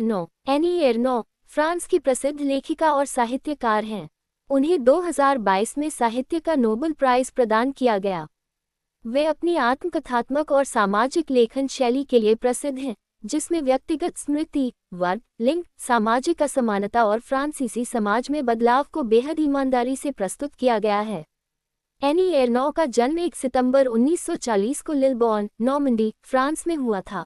Any एर्नो France की प्रसिद्ध लेखिका और साहित्यकार हैं। उन्हें 2022 में साहित्य का नोबेल प्राइज प्रदान किया गया। वे अपनी आत्मकथात्मक और सामाजिक लेखन शैली के लिए प्रसिद्ध हैं, जिसमें व्यक्तिगत स्मृति, वर्ग, लिंग, सामाजिक असमानता और फ्रांसीसी समाज में बदलाव को बेहद ईमानदारी से प्रस्तुत किया गया है। एनी एर्नो का जन्म 1 सितंबर 1940 को लिलबॉर्न, नॉर्मंडी, फ्रांस में हुआ था।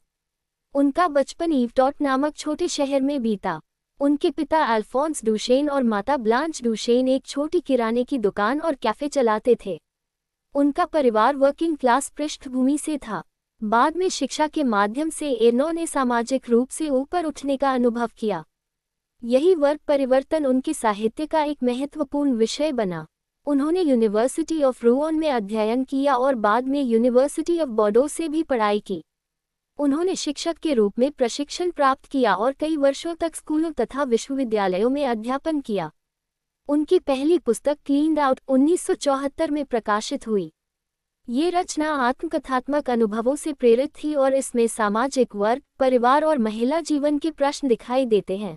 उनका बचपन ईवटॉट नामक छोटे शहर में बीता। उनके पिता अल्फोंस डुशेन और माता ब्लांच डुशेन एक छोटी किराने की दुकान और कैफे चलाते थे। उनका परिवार वर्किंग क्लास पृष्ठभूमि से था। बाद में शिक्षा के माध्यम से एर्नो ने सामाजिक रूप से ऊपर उठने का अनुभव किया। यही वर्ग परिवर्तन उनके साहित्य का एक महत्वपूर्ण विषय बना। उन्होंने यूनिवर्सिटी ऑफ रोuen में अध्ययन किया और बाद में यूनिवर्सिटी ऑफ बोर्डो से भी पढ़ाई की। उन्होंने शिक्षक के रूप में प्रशिक्षण प्राप्त किया और कई वर्षों तक स्कूलों तथा विश्वविद्यालयों में अध्यापन किया। उनकी पहली पुस्तक क्लीन्ड आउट 1974 में प्रकाशित हुई। ये रचना आत्मकथात्मक अनुभवों से प्रेरित थी और इसमें सामाजिक वर्ग, परिवार और महिला जीवन के प्रश्न दिखाई देते हैं।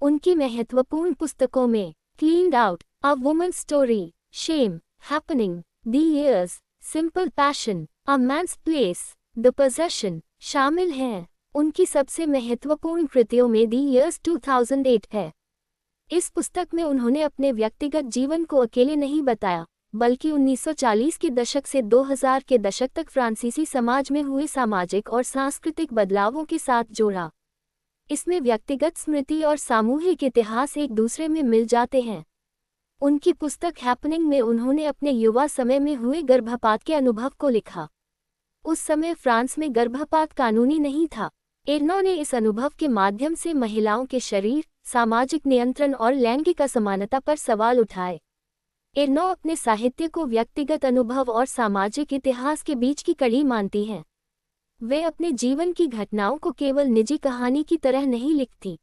उनकी महत्वपूर्ण पुस्तकों में cleaned out, a woman's story, shame, happening, the years, simple passion, a man's place, the possession शामिल हैं। उनकी सबसे महत्वपूर्ण कृतियों में द इयर्स 2008 है। इस पुस्तक में उन्होंने अपने व्यक्तिगत जीवन को अकेले नहीं बताया, बल्कि 1940 के दशक से 2000 के दशक तक फ्रांसीसी समाज में हुए सामाजिक और सांस्कृतिक बदलावों के साथ जोड़ा। इसमें व्यक्तिगत स्मृति और सामूहिक इतिहास एक दूसरे में मिल जाते हैं। उनकी पुस्तक हैपनिंग में उन्होंने अपने युवा समय में हुए गर्भपात के अनुभव को लिखा। उस समय फ्रांस में गर्भपात कानूनी नहीं था। एर्नो ने इस अनुभव के माध्यम से महिलाओं के शरीर, सामाजिक नियंत्रण और लैंगिक असमानता पर सवाल उठाए। एर्नो अपने साहित्य को व्यक्तिगत अनुभव और सामाजिक इतिहास के बीच की कड़ी मानती हैं। वे अपने जीवन की घटनाओं को केवल निजी कहानी की तरह नहीं लिखती।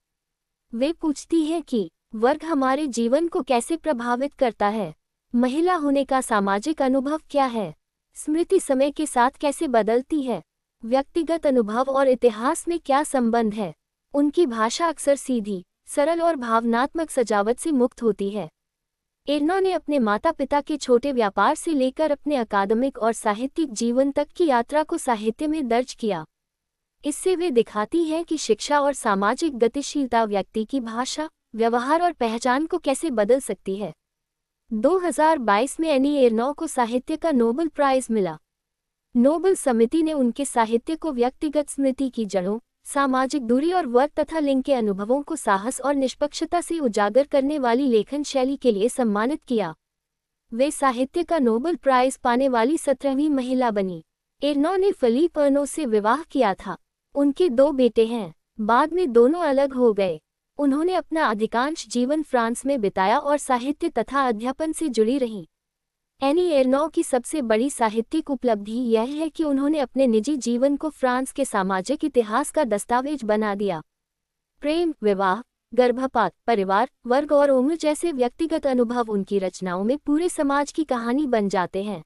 वे पूछती हैं कि वर्ग हमारे जीवन को कैसे प्रभावित करता है, महिला होने का सामाजिक अनुभव क्या है, स्मृति समय के साथ कैसे बदलती है, व्यक्तिगत अनुभव और इतिहास में क्या संबंध है। उनकी भाषा अक्सर सीधी, सरल और भावनात्मक सजावट से मुक्त होती है। एर्नो ने अपने माता पिता के छोटे व्यापार से लेकर अपने अकादमिक और साहित्यिक जीवन तक की यात्रा को साहित्य में दर्ज किया। इससे वे दिखाती हैं कि शिक्षा और सामाजिक गतिशीलता व्यक्ति की भाषा, व्यवहार और पहचान को कैसे बदल सकती है। 2022 में एनी एर्नो को साहित्य का नोबेल प्राइज मिला। नोबेल समिति ने उनके साहित्य को व्यक्तिगत स्मृति की जड़ों, सामाजिक दूरी और वर्ग तथा लिंग के अनुभवों को साहस और निष्पक्षता से उजागर करने वाली लेखन शैली के लिए सम्मानित किया। वे साहित्य का नोबेल प्राइज पाने वाली 17वीं महिला बनी। एर्नो ने फिलिप एर्नो से विवाह किया था। उनके 2 बेटे हैं। बाद में दोनों अलग हो गए। उन्होंने अपना अधिकांश जीवन फ्रांस में बिताया और साहित्य तथा अध्यापन से जुड़ी रहीं। एनी एर्नो की सबसे बड़ी साहित्यिक उपलब्धि यह है कि उन्होंने अपने निजी जीवन को फ्रांस के सामाजिक इतिहास का दस्तावेज बना दिया। प्रेम, विवाह, गर्भपात, परिवार, वर्ग और उम्र जैसे व्यक्तिगत अनुभव उनकी रचनाओं में पूरे समाज की कहानी बन जाते हैं।